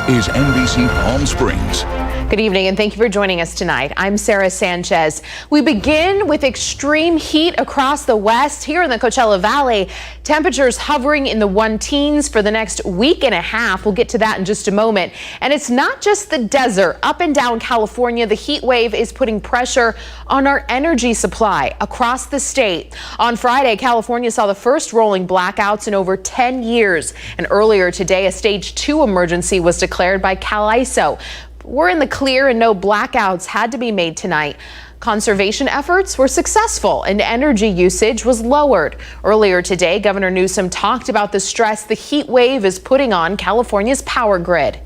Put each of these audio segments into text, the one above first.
is NBC Palm Springs. Good evening and thank you for joining us tonight. I'm Sarah Sanchez. We begin with extreme heat across the west. Here in the Coachella Valley, temperatures hovering in the teens for the next week and a half. We'll get to that in just a moment. And it's not just the desert. Up and down California, the heat wave is putting pressure on our energy supply across the state. On Friday, California saw the first rolling blackouts in over 10 years. And earlier today, a stage 2 emergency was declared by CalISO. We're in the clear and no blackouts had to be made tonight. Conservation efforts were successful and energy usage was lowered. Earlier today, Governor Newsom talked about the stress the heat wave is putting on California's power grid.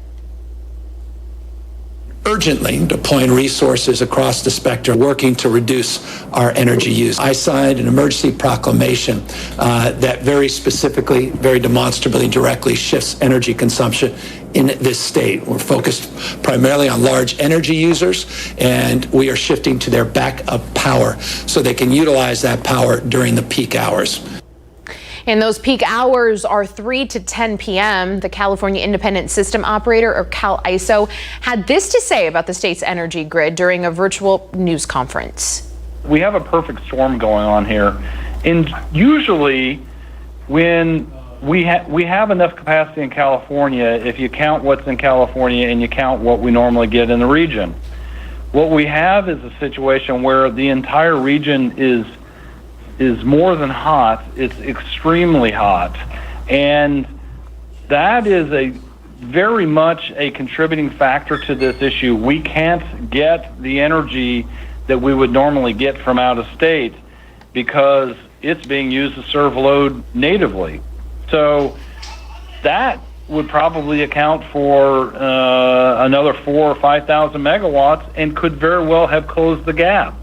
Urgently deploying resources across the spectrum, working to reduce our energy use. I signed an emergency proclamation that very specifically, very demonstrably, directly shifts energy consumption in this state. We're focused primarily on large energy users, and we are shifting to their backup power so they can utilize that power during the peak hours. And those peak hours are 3 to 10 p.m. The California Independent System Operator, or CalISO, had this to say about the state's energy grid during a virtual news conference. We have a perfect storm going on here. And usually when we have enough capacity in California, if you count what's in California and you count what we normally get in the region. What we have is a situation where the entire region is more than hot. It's extremely hot, and that is a very much a contributing factor to this issue. We can't get the energy that we would normally get from out of state because it's being used to serve load natively. So that would probably account for another 4,000 or 5,000 megawatts and could very well have closed the gap.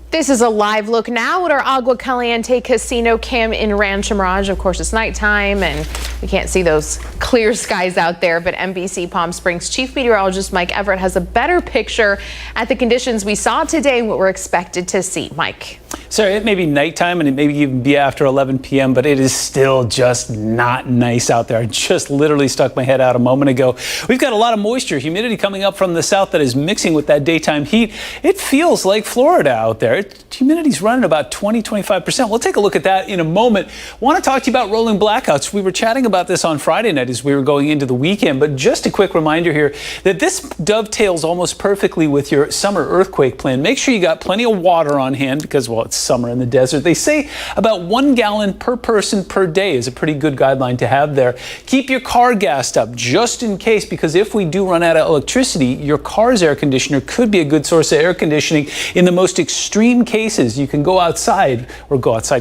This is a live look now at our Agua Caliente Casino cam in Rancho Mirage. Of course, it's nighttime and we can't see those clear skies out there, but NBC Palm Springs Chief Meteorologist Mike Everett has a better picture at the conditions we saw today and what we're expected to see. Mike. So it may be nighttime and it may even be after 11 p.m., but it is still just not nice out there. I just literally stuck my head out a moment ago. We've got a lot of moisture, humidity coming up from the south that is mixing with that daytime heat. It feels like Florida out there. Humidity's running about 20-25%. We'll take a look at that in a moment. Want to talk to you about rolling blackouts. We were chatting about this on Friday night as we were going into the weekend, but just a quick reminder here that this dovetails almost perfectly with your summer earthquake plan. Make sure you got plenty of water on hand because, well, it's summer in the desert. They say about 1 gallon per person per day is a pretty good guideline to have there. Keep your car gassed up just in case, because if we do run out of electricity, your car's air conditioner could be a good source of air conditioning. In the most extreme cases, you can go outside,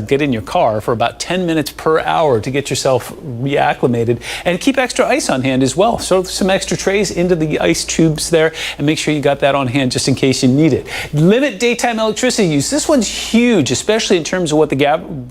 get in your car for about 10 minutes per hour to get yourself reacclimated, and keep extra ice on hand as well. So some extra trays into the ice tubes there and make sure you got that on hand just in case you need it. Limit daytime electricity use. This one's huge, especially in terms of what the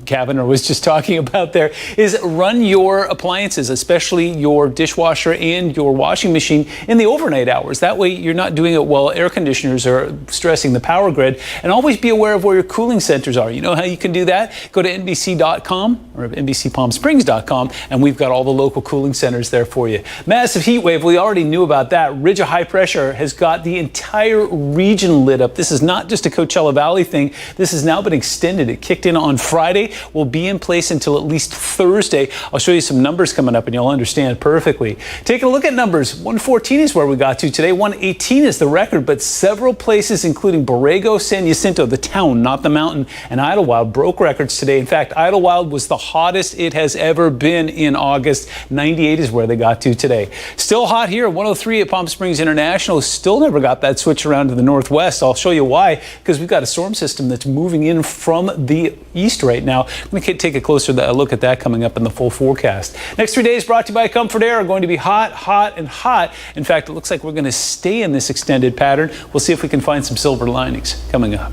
governor was just talking about there, is run your appliances, especially your dishwasher and your washing machine, in the overnight hours. That way you're not doing it while air conditioners are stressing the power grid. And always be aware of where your cooling centers are. You know how you can do that? Go to NBC.com or NBCPalmSprings.com, and we've got all the local cooling centers there for you. Massive heat wave, we already knew about that. Ridge of high pressure has got the entire region lit up. This is not just a Coachella Valley thing. This has now been extended. It kicked in on Friday, will be in place until at least Thursday. I'll show you some numbers coming up and you'll understand perfectly. Taking a look at numbers, 114 is where we got to today. 118 is the record, but several places, including Borrego, San Jacinto, the town, not the mountain, and Idlewild, broke records today. In fact, Idlewild was the hottest it has ever been in August. 98 is where they got to today. Still hot here, 103 at Palm Springs International. Still never got that switch around to the northwest. I'll show you why, because we've got a storm system that's moving in from the east right now. We can take a closer look at that coming up in the full forecast. Next 3 days brought to you by Comfort Air are going to be hot, hot, and hot. In fact, it looks like we're going to stay in this extended pattern. We'll see if we can find some silver linings coming up.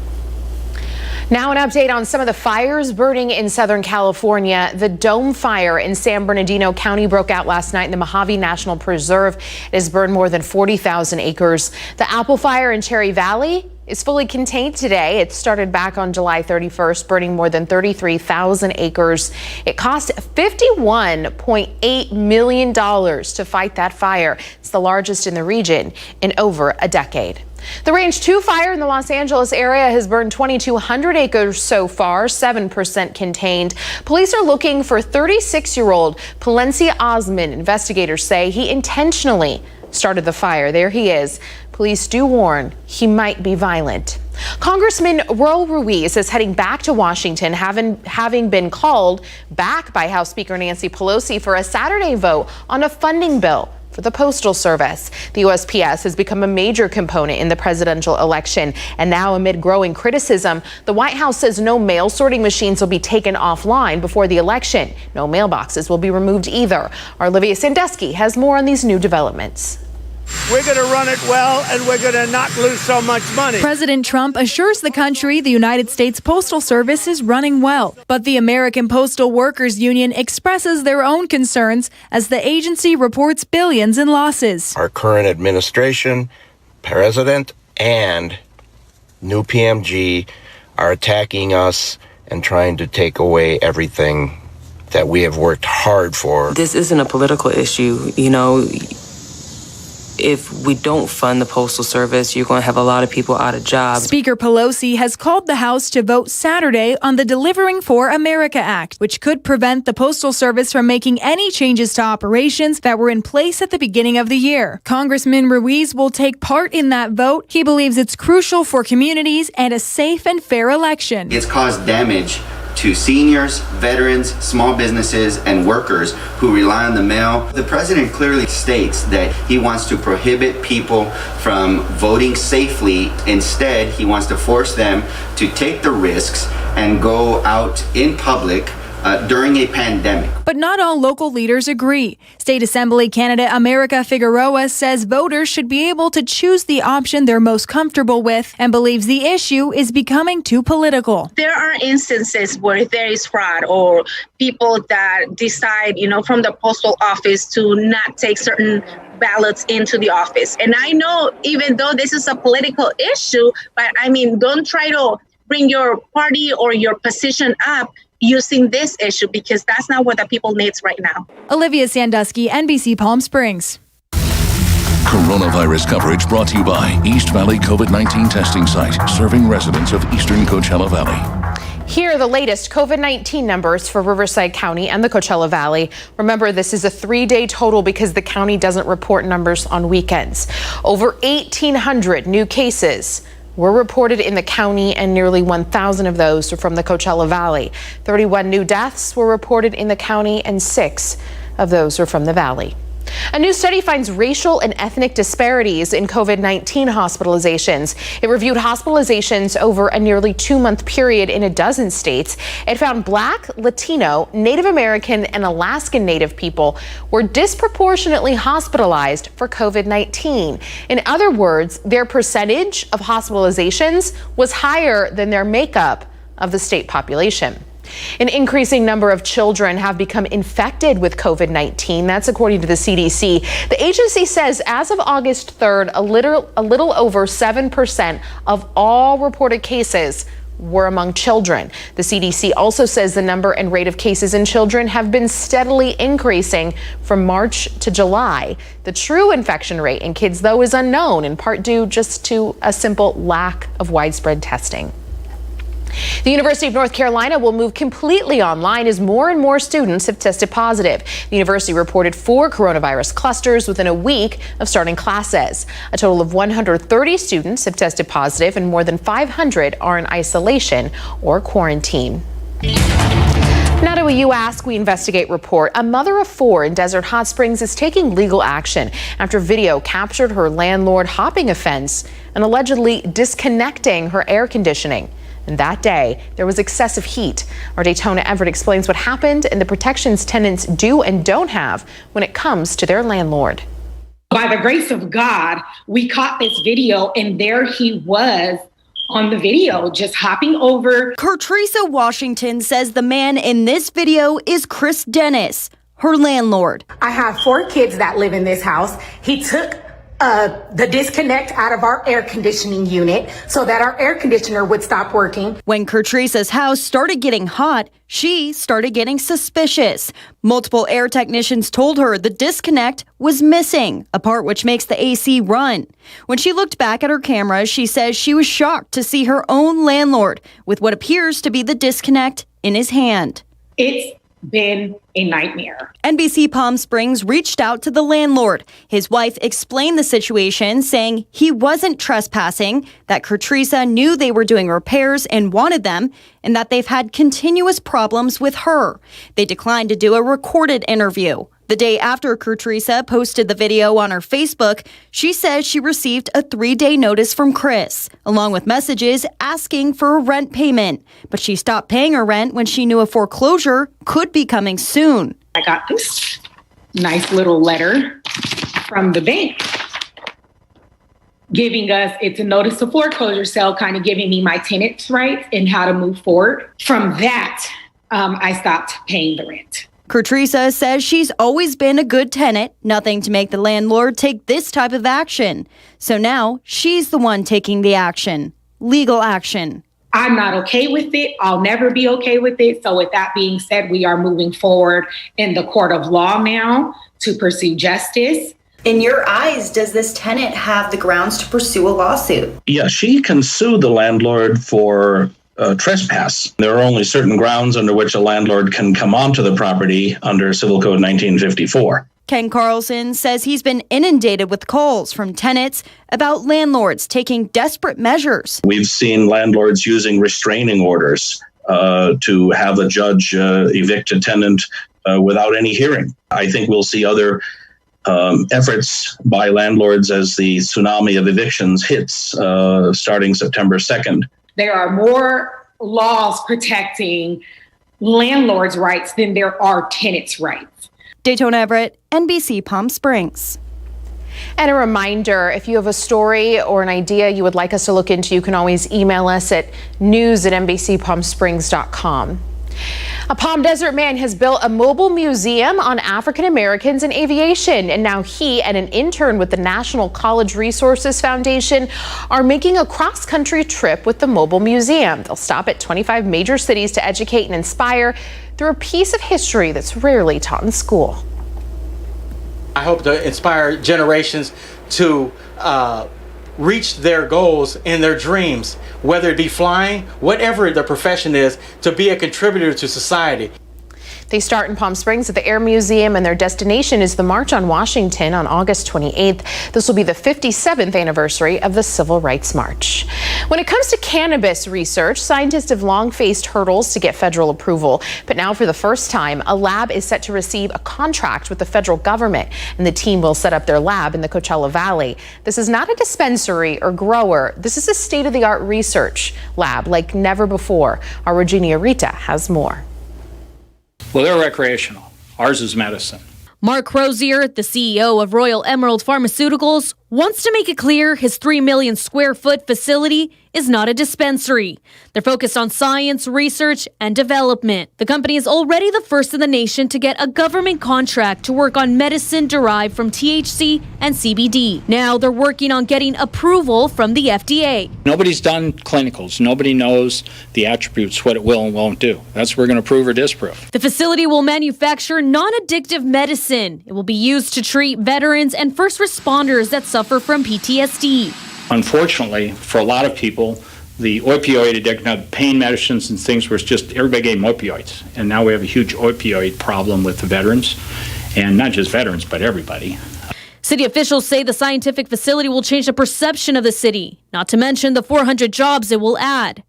Now an update on some of the fires burning in Southern California. The Dome Fire in San Bernardino County broke out last night in the Mojave National Preserve. It has burned more than 40,000 acres. The Apple Fire in Cherry Valley is fully contained today. It started back on July 31st, burning more than 33,000 acres. It cost $51.8 million to fight that fire. It's the largest in the region in over a decade. The Range 2 fire in the Los Angeles area has burned 2,200 acres so far, 7% contained. Police are looking for 36-year-old Palencia Osman. Investigators say he intentionally started the fire. There he is. Police do warn he might be violent. Congressman Raul Ruiz is heading back to Washington, having been called back by House Speaker Nancy Pelosi for a Saturday vote on a funding bill for the Postal Service. The USPS has become a major component in the presidential election, and now amid growing criticism, the White House says no mail sorting machines will be taken offline before the election. No mailboxes will be removed either. Our Olivia Sandusky has more on these new developments. We're going to run it well, and we're going to not lose so much money. President Trump assures the country the United States Postal Service is running well. But the American Postal Workers Union expresses their own concerns as the agency reports billions in losses. Our current administration, president, and new PMG are attacking us and trying to take away everything that we have worked hard for. This isn't a political issue, you know. If we don't fund the Postal Service, you're going to have a lot of people out of jobs. Speaker Pelosi has called the House to vote Saturday on the Delivering for America Act, which could prevent the Postal Service from making any changes to operations that were in place at the beginning of the year. Congressman Ruiz will take part in that vote. He believes it's crucial for communities and a safe and fair election. It's caused damage to seniors, veterans, small businesses, and workers who rely on the mail. The president clearly states that he wants to prohibit people from voting safely. Instead, he wants to force them to take the risks and go out in public during a pandemic. But not all local leaders agree. State Assembly candidate America Figueroa says voters should be able to choose the option they're most comfortable with and believes the issue is becoming too political. There are instances where there is fraud or people that decide, from the postal office to not take certain ballots into the office. And I know even though this is a political issue, but don't try to bring your party or your position up using this issue, because that's not what the people needs right now. Olivia Sandusky, NBC Palm Springs. Coronavirus coverage brought to you by East Valley COVID-19 testing site, serving residents of eastern Coachella Valley. Here are the latest COVID-19 numbers for Riverside County and the Coachella Valley. Remember, this is a 3-day total because the county doesn't report numbers on weekends. Over 1,800 new cases were reported in the county, and nearly 1,000 of those are from the Coachella Valley. 31 new deaths were reported in the county, and 6 of those are from the valley. A new study finds racial and ethnic disparities in COVID-19 hospitalizations. It reviewed hospitalizations over a nearly 2-month period in a dozen states. It found Black, Latino, Native American, and Alaskan Native people were disproportionately hospitalized for COVID-19. In other words, their percentage of hospitalizations was higher than their makeup of the state population. An increasing number of children have become infected with COVID-19. That's according to the CDC. The agency says as of August 3rd, a little over 7% of all reported cases were among children. The CDC also says the number and rate of cases in children have been steadily increasing from March to July. The true infection rate in kids, though, is unknown, in part due just to a simple lack of widespread testing. The University of North Carolina will move completely online as more and more students have tested positive. The university reported 4 coronavirus clusters within a week of starting classes. A total of 130 students have tested positive, and more than 500 are in isolation or quarantine. Now to a You Ask, We Investigate report. A mother of 4 in Desert Hot Springs is taking legal action after video captured her landlord hopping a fence and allegedly disconnecting her air conditioning. And that day, there was excessive heat. Our Daytona Everett explains what happened and the protections tenants do and don't have when it comes to their landlord. By the grace of God, we caught this video, and there he was on the video, just hopping over. Kertrisa Washington says the man in this video is Chris Dennis, her landlord. I have 4 kids that live in this house. He took the disconnect out of our air conditioning unit so that our air conditioner would stop working. When Kertresa's house started getting hot, she started getting suspicious. Multiple air technicians told her the disconnect was missing, a part which makes the AC run. When she looked back at her camera, she says she was shocked to see her own landlord with what appears to be the disconnect in his hand. It's been a nightmare. NBC Palm Springs reached out to the landlord. His wife explained the situation, saying he wasn't trespassing, that Kertresa knew they were doing repairs and wanted them, and that they've had continuous problems with her. They declined to do a recorded interview. The day after Kertresa posted the video on her Facebook, she says she received a 3-day notice from Chris, along with messages asking for a rent payment. But she stopped paying her rent when she knew a foreclosure could be coming soon. I got this nice little letter from the bank giving us, it's a notice of foreclosure sale, kind of giving me my tenant's rights and how to move forward. From that, I stopped paying the rent. Kertresa says she's always been a good tenant, nothing to make the landlord take this type of action. So now she's the one taking the action, legal action. I'm not okay with it. I'll never be okay with it. So with that being said, we are moving forward in the court of law now to pursue justice. In your eyes, does this tenant have the grounds to pursue a lawsuit? Yeah, she can sue the landlord for trespass. There are only certain grounds under which a landlord can come onto the property under Civil Code 1954. Ken Carlson says he's been inundated with calls from tenants about landlords taking desperate measures. We've seen landlords using restraining orders to have a judge evict a tenant without any hearing. I think we'll see other efforts by landlords as the tsunami of evictions hits starting September 2nd. There are more laws protecting landlords' rights than there are tenants' rights. Daytona Everett, NBC Palm Springs. And a reminder, if you have a story or an idea you would like us to look into, you can always email us at news@nbcpalmsprings.com. A Palm Desert man has built a mobile museum on African Americans in aviation, and now he and an intern with the National College Resources Foundation are making a cross-country trip with the mobile museum. They'll stop at 25 major cities to educate and inspire through a piece of history that's rarely taught in school. I hope to inspire generations to reach their goals and their dreams, whether it be flying, whatever the profession is, to be a contributor to society. They start in Palm Springs at the Air Museum, and their destination is the March on Washington on August 28th. This will be the 57th anniversary of the Civil Rights March. When it comes to cannabis research, scientists have long faced hurdles to get federal approval. But now, for the first time, a lab is set to receive a contract with the federal government, and the team will set up their lab in the Coachella Valley. This is not a dispensary or grower. This is a state-of-the-art research lab like never before. Our Regina Rita has more. Well, they're recreational. Ours is medicine. Mark Crozier, the CEO of Royal Emerald Pharmaceuticals, wants to make it clear his 3 million square foot facility is not a dispensary. They're focused on science, research, and development. The company is already the first in the nation to get a government contract to work on medicine derived from THC and CBD. Now they're working on getting approval from the FDA. Nobody's done clinicals. Nobody knows the attributes, what it will and won't do. That's what we're going to prove or disprove. The facility will manufacture non-addictive medicine. It will be used to treat veterans and first responders that suffer from PTSD. Unfortunately, for a lot of people, the opioid addiction, pain medicines and things where it's just everybody gave them opioids. And now we have a huge opioid problem with the veterans, and not just veterans, but everybody. City officials say the scientific facility will change the perception of the city, not to mention the 400 jobs it will add.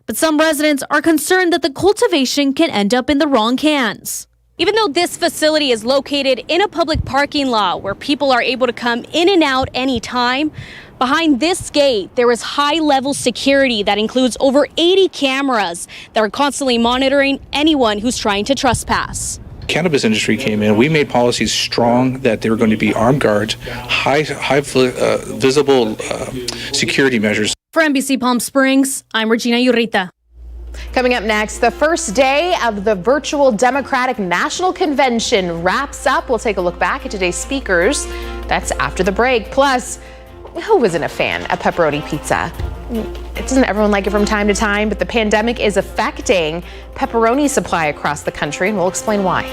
But some residents are concerned that the cultivation can end up in the wrong hands. Even though this facility is located in a public parking lot where people are able to come in and out anytime, behind this gate, there is high-level security that includes over 80 cameras that are constantly monitoring anyone who's trying to trespass. Cannabis industry came in, we made policies strong that there were going to be armed guards, high visible security measures. For NBC Palm Springs, I'm Regina Urita. Coming up next, the first day of the virtual Democratic National Convention wraps up. We'll take a look back at today's speakers. That's after the break. Plus, who isn't a fan of pepperoni pizza? Doesn't everyone like it from time to time? But the pandemic is affecting pepperoni supply across the country, and we'll explain why.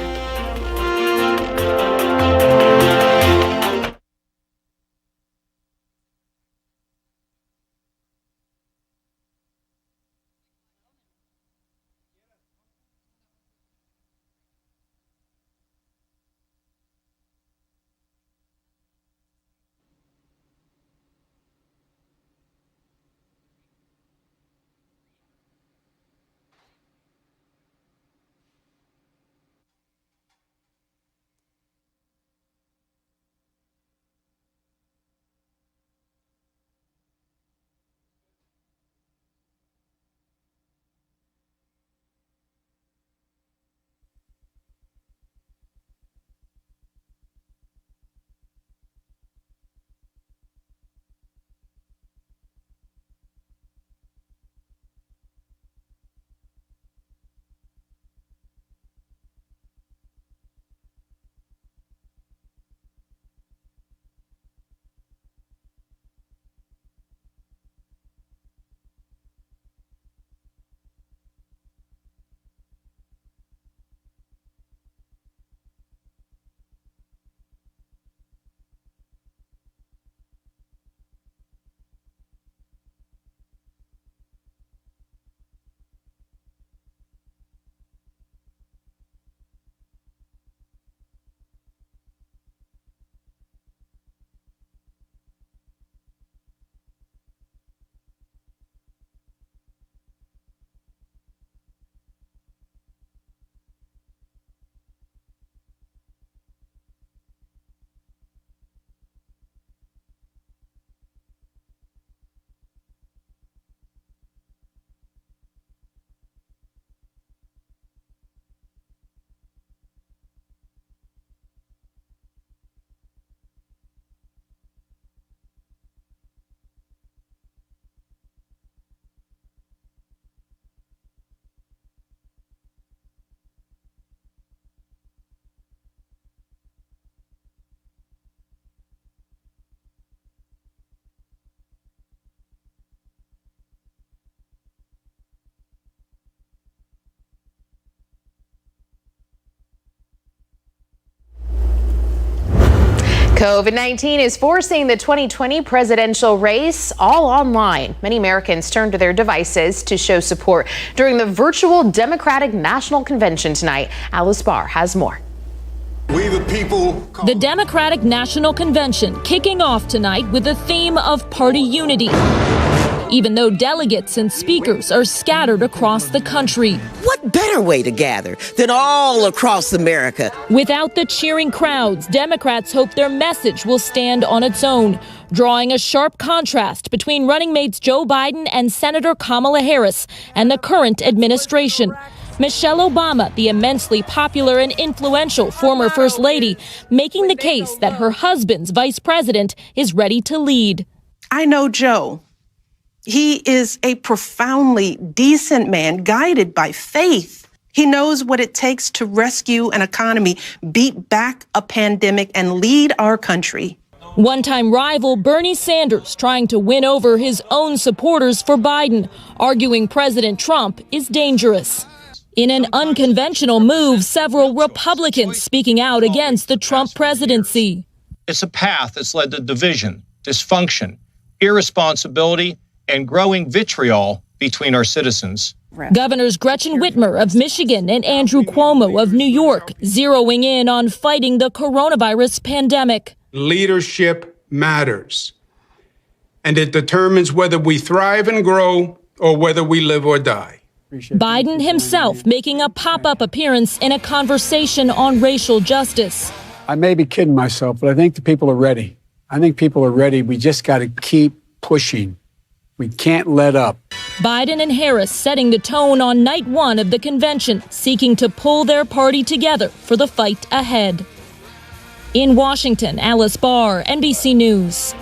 COVID-19 is forcing the 2020 presidential race all online. Many Americans turn to their devices to show support during the virtual Democratic National Convention tonight. Alice Barr has more. We the people. The Democratic National Convention kicking off tonight with a theme of party unity. Even though delegates and speakers are scattered across the country. What better way to gather than all across America? Without the cheering crowds, Democrats hope their message will stand on its own, drawing a sharp contrast between running mates Joe Biden and Senator Kamala Harris and the current administration. Michelle Obama, the immensely popular and influential former First Lady, making the case that her husband's vice president is ready to lead. I know Joe. He is a profoundly decent man, guided by faith. He knows what it takes to rescue an economy, beat back a pandemic, and lead our country. One-time rival Bernie Sanders trying to win over his own supporters for Biden, arguing President Trump is dangerous. In an unconventional move, several Republicans speaking out against the Trump presidency. It's a path that's led to division, dysfunction, irresponsibility, and growing vitriol between our citizens. Governors Gretchen Whitmer of Michigan and Andrew Cuomo of New York zeroing in on fighting the coronavirus pandemic. Leadership matters, and it determines whether we thrive and grow or whether we live or die. Biden himself making a pop-up appearance in a conversation on racial justice. I may be kidding myself, but I think the people are ready. I think people are ready. We just got to keep pushing. We can't let up. Biden and Harris setting the tone on night one of the convention, seeking to pull their party together for the fight ahead. In Washington, Alice Barr, NBC News.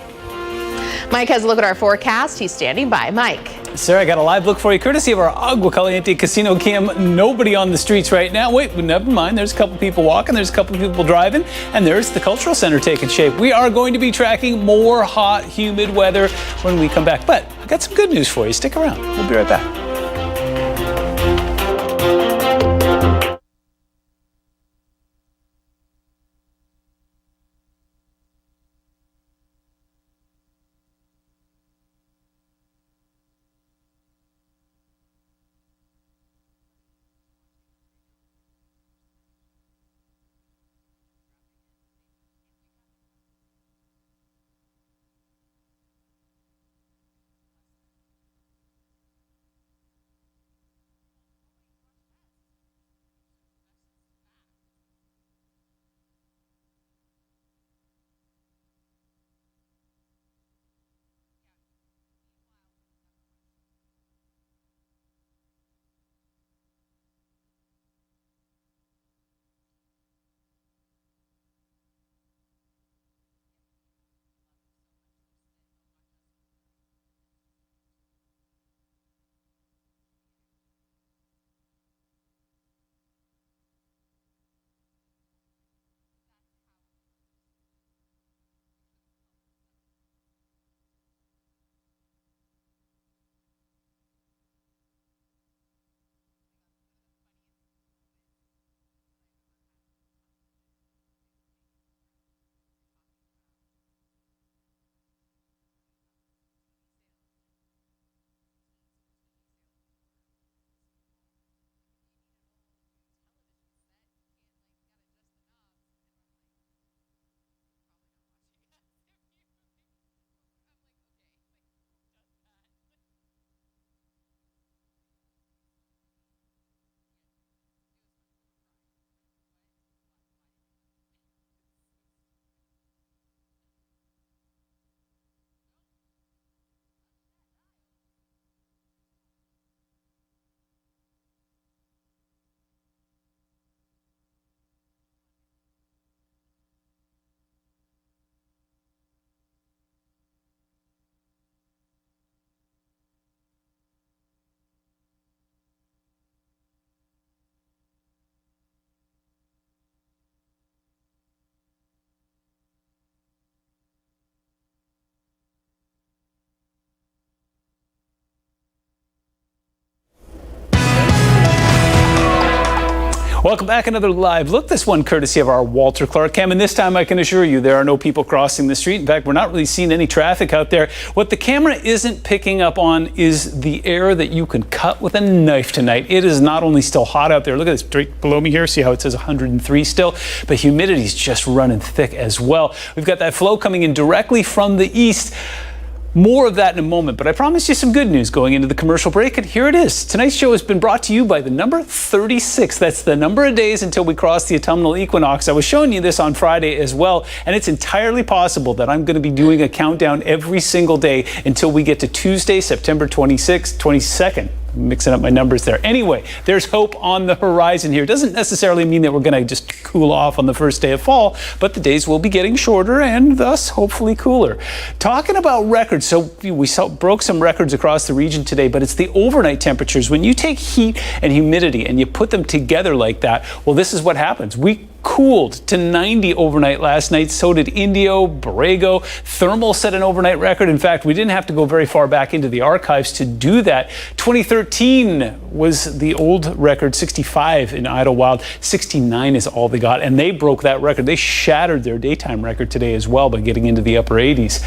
Mike has a look at our forecast. He's standing by. Mike. Sarah, I got a live look for you, courtesy of our Agua Caliente Casino Cam. Nobody on the streets right now. Wait, never mind. There's a couple people walking, there's a couple people driving, and there's the Cultural Center taking shape. We are going to be tracking more hot, humid weather when we come back. But I got some good news for you. Stick around. We'll be right back. Welcome back. Another live look. This one courtesy of our Walter Clark Cam. And this time I can assure you there are no people crossing the street. In fact, we're not really seeing any traffic out there. What the camera isn't picking up on is the air that you can cut with a knife tonight. It is not only still hot out there. Look at this straight below me here. See how it says 103 still? But humidity is just running thick as well. We've got that flow coming in directly from the east. More of that in a moment, but I promised you some good news going into the commercial break, and here it is. Tonight's show has been brought to you by the number 36. That's the number of days until we cross the autumnal equinox. I was showing you this on Friday as well, and it's entirely possible that I'm going to be doing a countdown every single day until we get to Tuesday, September 26th, 22nd. Mixing up my numbers there. Anyway, there's hope on the horizon here. It doesn't necessarily mean that we're going to just cool off on the first day of fall, but the days will be getting shorter and thus hopefully cooler. Talking about records, so we broke some records across the region today, but it's the overnight temperatures. When you take heat and humidity and you put them together like that, well, this is what happens. We cooled to 90 overnight last night. So did Indio, Borrego. Thermal set an overnight record. In fact, we didn't have to go very far back into the archives to do that. 2013 was the old record, 65 in Idlewild. 69 is all they got, and they broke that record. They shattered their daytime record today as well by getting into the upper 80s.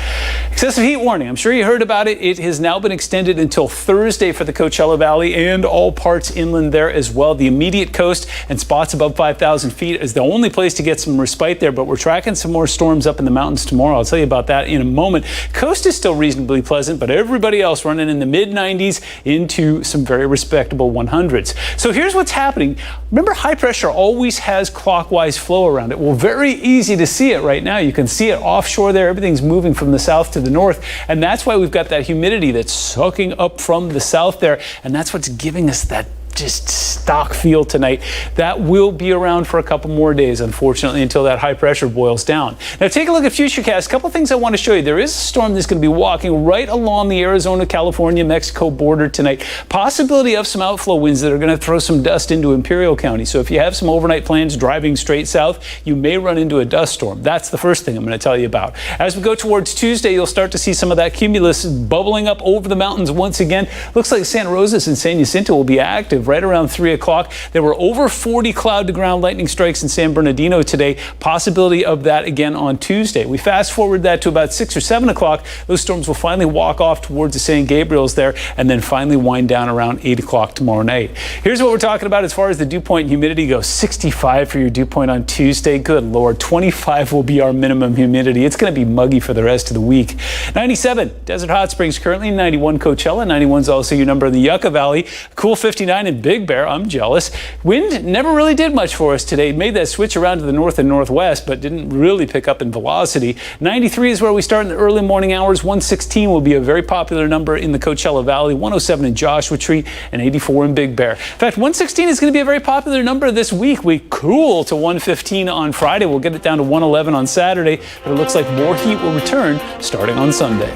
Excessive heat warning. I'm sure you heard about it. It has now been extended until Thursday for the Coachella Valley and all parts inland there as well. The immediate coast and spots above 5,000 feet is the only place to get some respite there, but we're tracking some more storms up in the mountains tomorrow. I'll tell you about that in a moment. Coast is still reasonably pleasant, but everybody else running in the mid-90s into some very respectable 100s. So here's what's happening. Remember, high pressure always has clockwise flow around it. Well, very easy to see it right now. You can see it offshore there. Everything's moving from the south to the north, and that's why we've got that humidity that's sucking up from the south there, and that's what's giving us that just stock feel tonight. That will be around for a couple more days, unfortunately, until that high pressure boils down. Now take a look at Futurecast. A couple things I want to show you. There is a storm that's going to be walking right along the Arizona, California, Mexico border tonight. Possibility of some outflow winds that are going to throw some dust into Imperial County. So if you have some overnight plans driving straight south, you may run into a dust storm. That's the first thing I'm going to tell you about. As we go towards Tuesday, you'll start to see some of that cumulus bubbling up over the mountains once again. Looks like Santa Rosa and San Jacinto will be active right around 3 o'clock. There were over 40 cloud-to-ground lightning strikes in San Bernardino today. Possibility of that again on Tuesday. We fast forward that to about 6 or 7 o'clock. Those storms will finally walk off towards the San Gabriels there and then finally wind down around 8 o'clock tomorrow night. Here's what we're talking about as far as the dew point and humidity goes. 65 for your dew point on Tuesday. Good Lord. 25 will be our minimum humidity. It's going to be muggy for the rest of the week. 97, Desert Hot Springs currently. 91, Coachella. 91 is also your number in the Yucca Valley. Cool 59 in Big Bear. I'm jealous. Wind never really did much for us today. Made that switch around to the north and northwest, but didn't really pick up in velocity. 93 is where we start in the early morning hours. 116 will be a very popular number in the Coachella Valley. 107 in Joshua Tree and 84 in Big Bear. In fact, 116 is going to be a very popular number this week. We cool to 115 on Friday. We'll get it down to 111 on Saturday, but it looks like more heat will return starting on Sunday.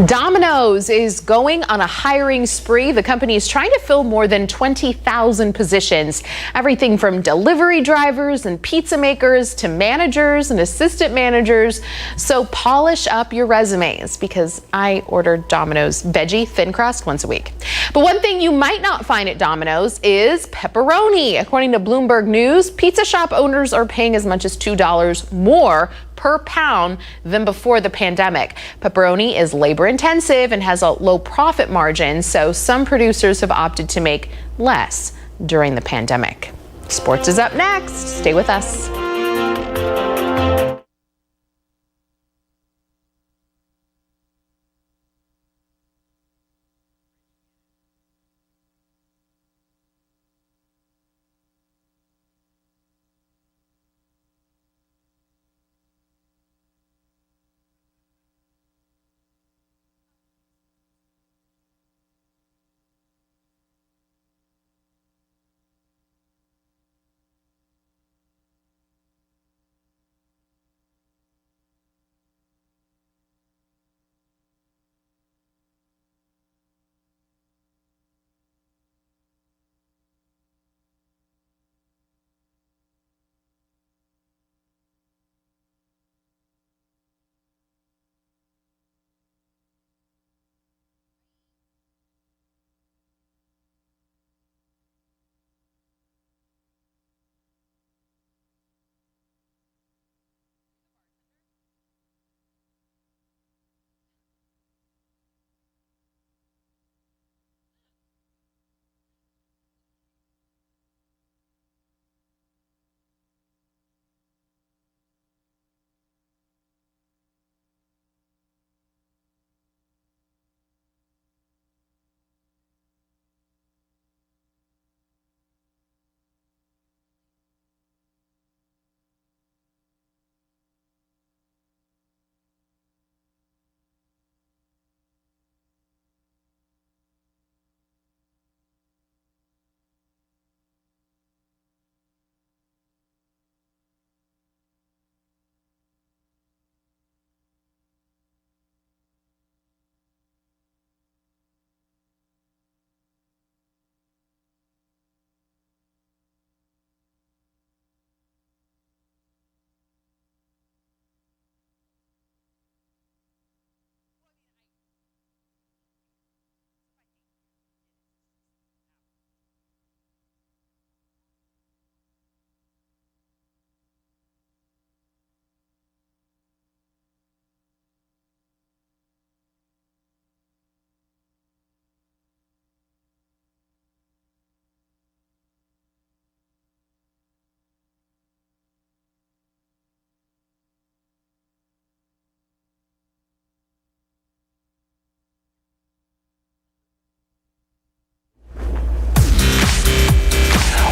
Domino's is going on a hiring spree. The company is trying to fill more than 20,000 positions. Everything from delivery drivers and pizza makers to managers and assistant managers. So polish up your resumes because I order Domino's veggie thin crust once a week. But one thing you might not find at Domino's is pepperoni. According to Bloomberg News, pizza shop owners are paying as much as $2 more per pound than before the pandemic. Pepperoni is labor intensive and has a low profit margin, so some producers have opted to make less during the pandemic. Sports is up next. Stay with us.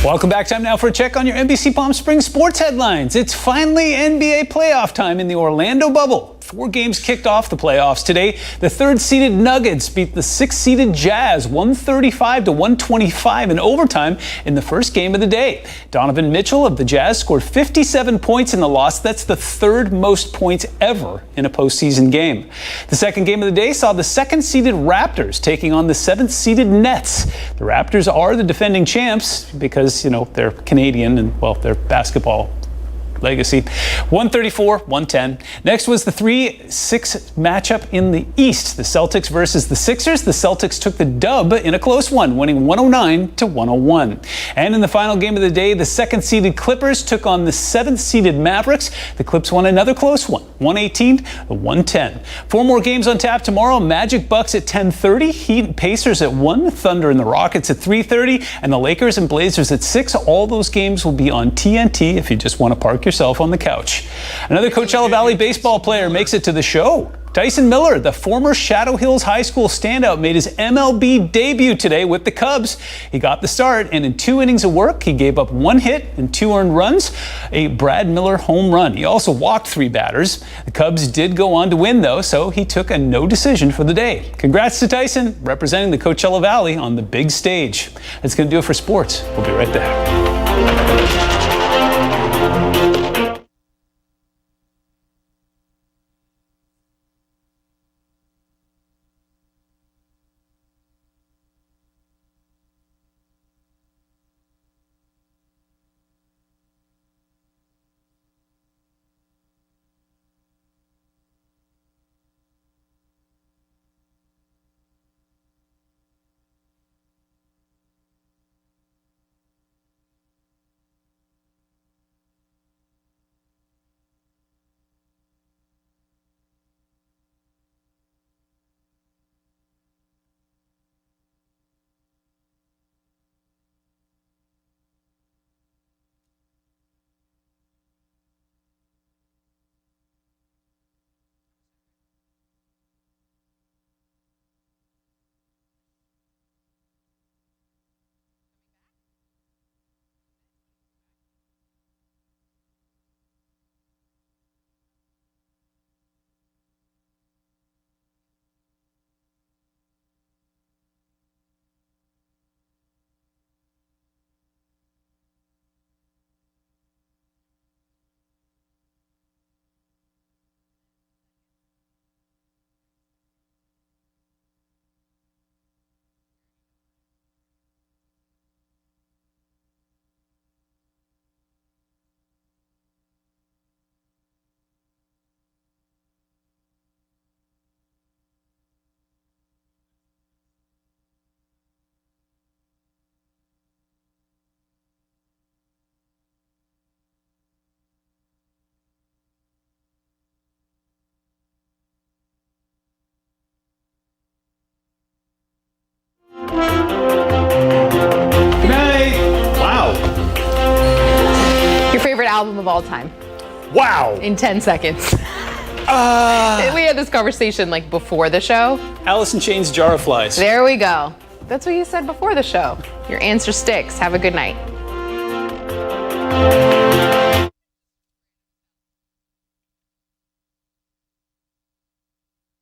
Welcome back. Time now for a check on your NBC Palm Springs sports headlines. It's finally NBA playoff time in the Orlando bubble. 4 games kicked off the playoffs today. The 3rd-seeded Nuggets beat the 6th-seeded Jazz 135-125 in overtime in the first game of the day. Donovan Mitchell of the Jazz scored 57 points in the loss. That's the 3rd most points ever in a postseason game. The second game of the day saw the 2nd-seeded Raptors taking on the 7th-seeded Nets. The Raptors are the defending champs because, they're Canadian and, they're basketball legacy. 134-110. Next was the 3-6 matchup in the East. The Celtics versus the Sixers. The Celtics took the dub in a close one, winning 109-101. And in the final game of the day, the 2nd-seeded Clippers took on the 7th-seeded Mavericks. The Clips won another close one, 118-110. 4 more games on tap tomorrow. Magic Bucks at 10:30. Heat and Pacers at 1. Thunder and the Rockets at 3:30. And the Lakers and Blazers at 6. All those games will be on TNT if you just want to park yourself on the couch. Another Coachella Valley baseball player makes it to the show. Tyson Miller, the former Shadow Hills High School standout, made his MLB debut today with the Cubs. He got the start, and in 2 innings of work, he gave up 1 hit and 2 earned runs, a Brad Miller home run. He also walked 3 batters. The Cubs did go on to win, though, so he took a no decision for the day. Congrats to Tyson, representing the Coachella Valley on the big stage. That's going to do it for sports. We'll be right back. Album of all time. Wow. In 10 seconds. We had this conversation before the show. Alice in Chains' Jar of Flies. There we go. That's what you said before the show. Your answer sticks. Have a good night.